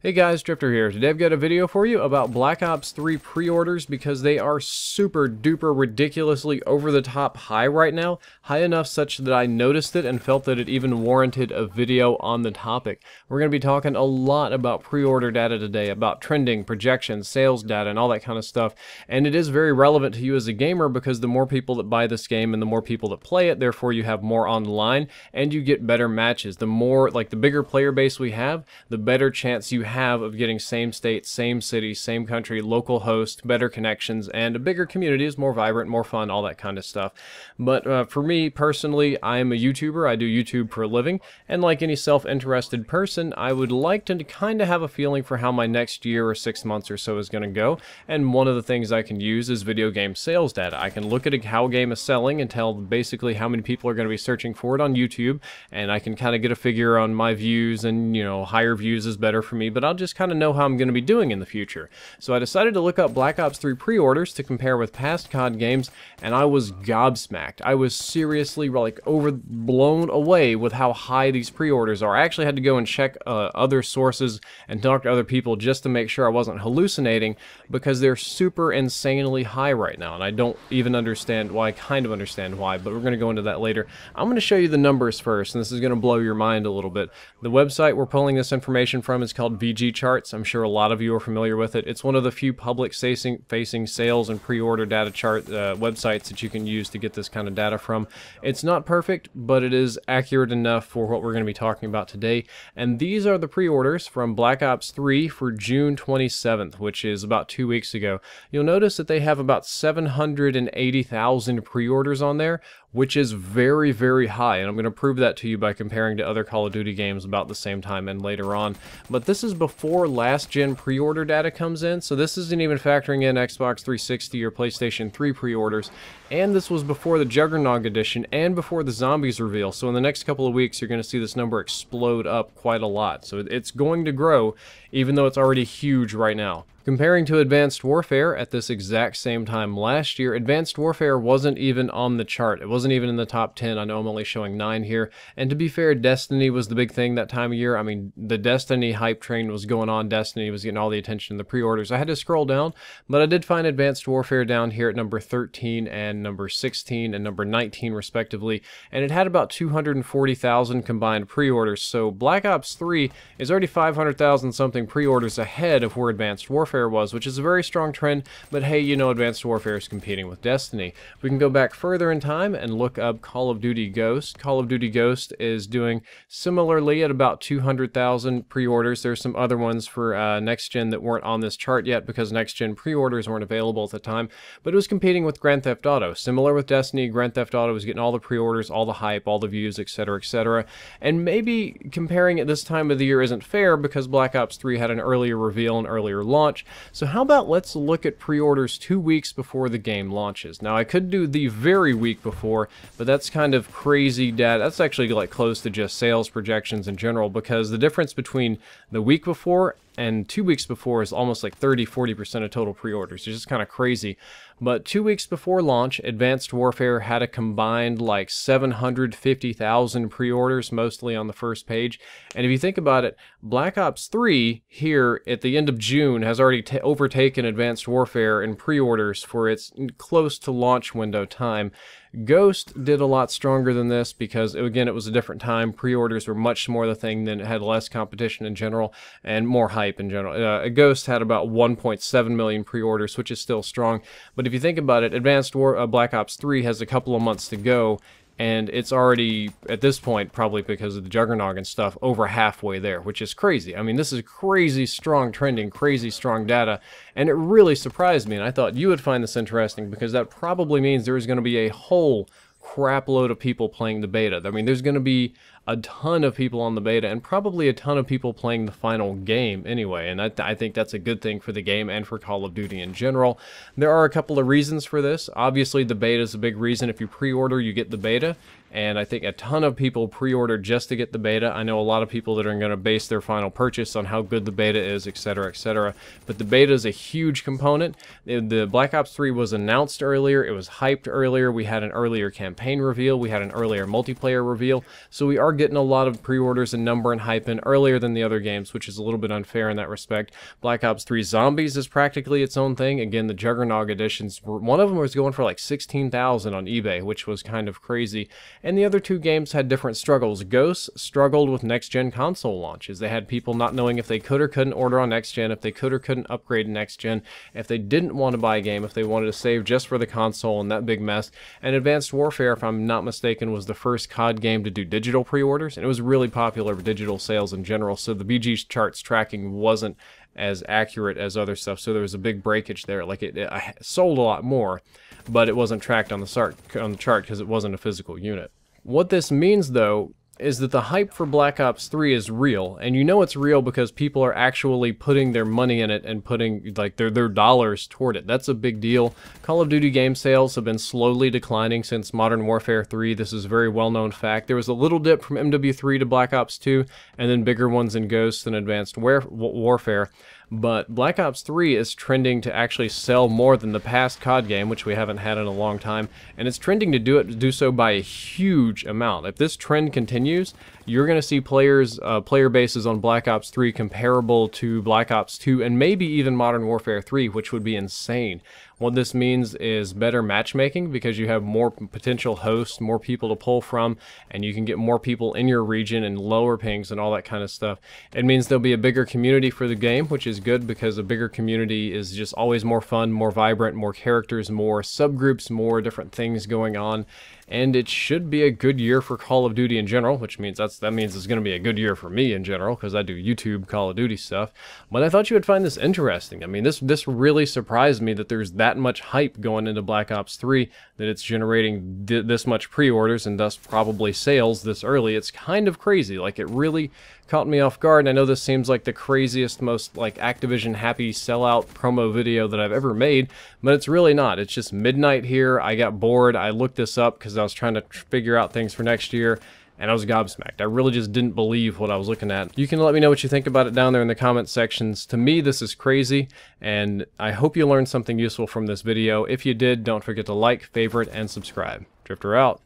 Hey guys, Drifter here. Today I've got a video for you about Black Ops 3 pre-orders because they are super duper ridiculously over the top high right now. High enough such that I noticed it and felt that it even warranted a video on the topic. We're going to be talking a lot about pre-order data today, about trending, projections, sales data, and all that kind of stuff. And it is very relevant to you as a gamer because the more people that buy this game and the more people that play it, therefore you have more online and you get better matches. The more, like the bigger player base we have, the better chance you have of getting same state, same city, same country, local host, better connections, and a bigger community is more vibrant, more fun, all that kind of stuff. But for me personally, I am a YouTuber. I do YouTube for a living, and like any self-interested person, I would like to kind of have a feeling for how my next year or 6 months or so is going to go. And one of the things I can use is video game sales data. I can look at how a game is selling and tell basically how many people are going to be searching for it on YouTube, and I can kind of get a figure on my views, and higher views is better for me, but I'll just kind of know how I'm going to be doing in the future. So I decided to look up Black Ops 3 pre-orders to compare with past COD games, and I was gobsmacked. I was seriously like blown away with how high these pre-orders are. I actually had to go and check other sources and talk to other people just to make sure I wasn't hallucinating, because they're super insanely high right now, and I don't even understand why. I kind of understand why, but we're going to go into that later. I'm going to show you the numbers first, and this is going to blow your mind a little bit. The website we're pulling this information from is called VG Charts. I'm sure a lot of you are familiar with it. It's one of the few public-facing sales and pre-order data chart websites that you can use to get this kind of data from. It's not perfect, but it is accurate enough for what we're going to be talking about today. And these are the pre-orders from Black Ops 3 for June 27th, which is about 2 weeks ago. You'll notice that they have about 780,000 pre-orders on there, which is very, very high, and I'm going to prove that to you by comparing to other Call of Duty games about the same time and later on. But this is before last-gen pre-order data comes in, so this isn't even factoring in Xbox 360 or PlayStation 3 pre-orders, and this was before the Juggernaut edition and before the Zombies reveal, so in the next couple of weeks you're going to see this number explode up quite a lot. So it's going to grow, even though it's already huge right now. Comparing to Advanced Warfare at this exact same time last year, Advanced Warfare wasn't even on the chart. It wasn't even in the top 10. I know I'm only showing 9 here. And to be fair, Destiny was the big thing that time of year. I mean, the Destiny hype train was going on. Destiny was getting all the attention in the pre-orders. I had to scroll down, but I did find Advanced Warfare down here at number 13 and number 16 and number 19 respectively. And it had about 240,000 combined pre-orders. So Black Ops 3 is already 500,000 something pre-orders ahead of where Advanced Warfare was, which is a very strong trend, but hey, Advanced Warfare is competing with Destiny. We can go back further in time and look up Call of Duty Ghost. Call of Duty Ghost is doing similarly at about 200,000 pre-orders. There's some other ones for next gen that weren't on this chart yet because next gen pre-orders weren't available at the time, but it was competing with Grand Theft Auto. Similar with Destiny, Grand Theft Auto was getting all the pre-orders, all the hype, all the views, etc., etc. And maybe comparing it this time of the year isn't fair because Black Ops 3 had an earlier reveal, an earlier launch. So how about let's look at pre-orders 2 weeks before the game launches. Now I could do the very week before, but that's kind of crazy data. That's actually like close to just sales projections in general, because the difference between the week before and 2 weeks before is almost like 30-40% of total pre-orders. It's just kind of crazy. But 2 weeks before launch, Advanced Warfare had a combined like 750,000 pre-orders, mostly on the first page. And if you think about it, Black Ops 3 here at the end of June has already overtaken Advanced Warfare in pre-orders for its close to launch window time. Ghost did a lot stronger than this because, again, it was a different time. Pre-orders were much more the thing, then it had less competition in general and more hype in general. Ghost had about 1.7 million pre-orders, which is still strong. But if you think about it, Black Ops 3 has a couple of months to go, and it's already, at this point, probably because of the Juggernaut and stuff, over halfway there, which is crazy. I mean, this is crazy strong trending, crazy strong data, and it really surprised me, and I thought you would find this interesting because that probably means there is going to be a whole crap load of people playing the beta. I mean, there's going to be a ton of people on the beta and probably a ton of people playing the final game anyway, and I think that's a good thing for the game and for Call of Duty in general. There are a couple of reasons for this. Obviously, the beta is a big reason. If you pre-order, you get the beta, and I think a ton of people pre-order just to get the beta. I know a lot of people that are going to base their final purchase on how good the beta is, etc., etc. But the beta is a huge component. The Black Ops 3 was announced earlier. It was hyped earlier. We had an earlier campaign reveal. We had an earlier multiplayer reveal. So we are are getting a lot of pre-orders and number and hype in earlier than the other games, which is a little bit unfair in that respect. Black Ops 3 Zombies is practically its own thing. Again, the Juggernaut editions, one of them was going for like 16,000 on eBay, which was kind of crazy. And the other two games had different struggles. Ghosts struggled with next-gen console launches. They had people not knowing if they could or couldn't order on next-gen, if they could or couldn't upgrade next-gen, if they didn't want to buy a game, if they wanted to save just for the console, and that big mess. And Advanced Warfare, if I'm not mistaken, was the first COD game to do digital pre-orders, and it was really popular with digital sales in general, so the BG charts tracking wasn't as accurate as other stuff, so there was a big breakage there. Like it sold a lot more, but it wasn't tracked on the chart because it wasn't a physical unit. What this means, though, is that the hype for Black Ops 3 is real, and you know it's real because people are actually putting their money in it and putting like their dollars toward it. That's a big deal. Call of Duty game sales have been slowly declining since Modern Warfare 3. This is a very well-known fact. There was a little dip from MW3 to Black Ops 2, and then bigger ones in Ghosts and Advanced Warfare. But Black Ops 3 is trending to actually sell more than the past COD game, which we haven't had in a long time, and it's trending to do so by a huge amount. If this trend continues, you're going to see player bases on Black Ops 3 comparable to Black Ops 2 and maybe even Modern Warfare 3, which would be insane. What this means is better matchmaking because you have more potential hosts, more people to pull from, and you can get more people in your region and lower pings and all that kind of stuff. It means there'll be a bigger community for the game, which is good because a bigger community is just always more fun, more vibrant, more characters, more subgroups, more different things going on. And it should be a good year for Call of Duty in general, which means that means it's going to be a good year for me in general because I do YouTube Call of Duty stuff. But I thought you would find this interesting. I mean, this really surprised me that there's that much hype going into Black Ops 3, that it's generating this much pre-orders and thus probably sales this early. It's kind of crazy. Like, it really caught me off guard, and I know this seems like the craziest, most like Activision happy sellout promo video that I've ever made, but it's really not. It's just midnight here. I got bored. I looked this up because I was trying to figure out things for next year, and I was gobsmacked. I really just didn't believe what I was looking at. You can let me know what you think about it down there in the comment sections. To me, this is crazy, and I hope you learned something useful from this video. If you did, don't forget to like, favorite, and subscribe. Drifter out.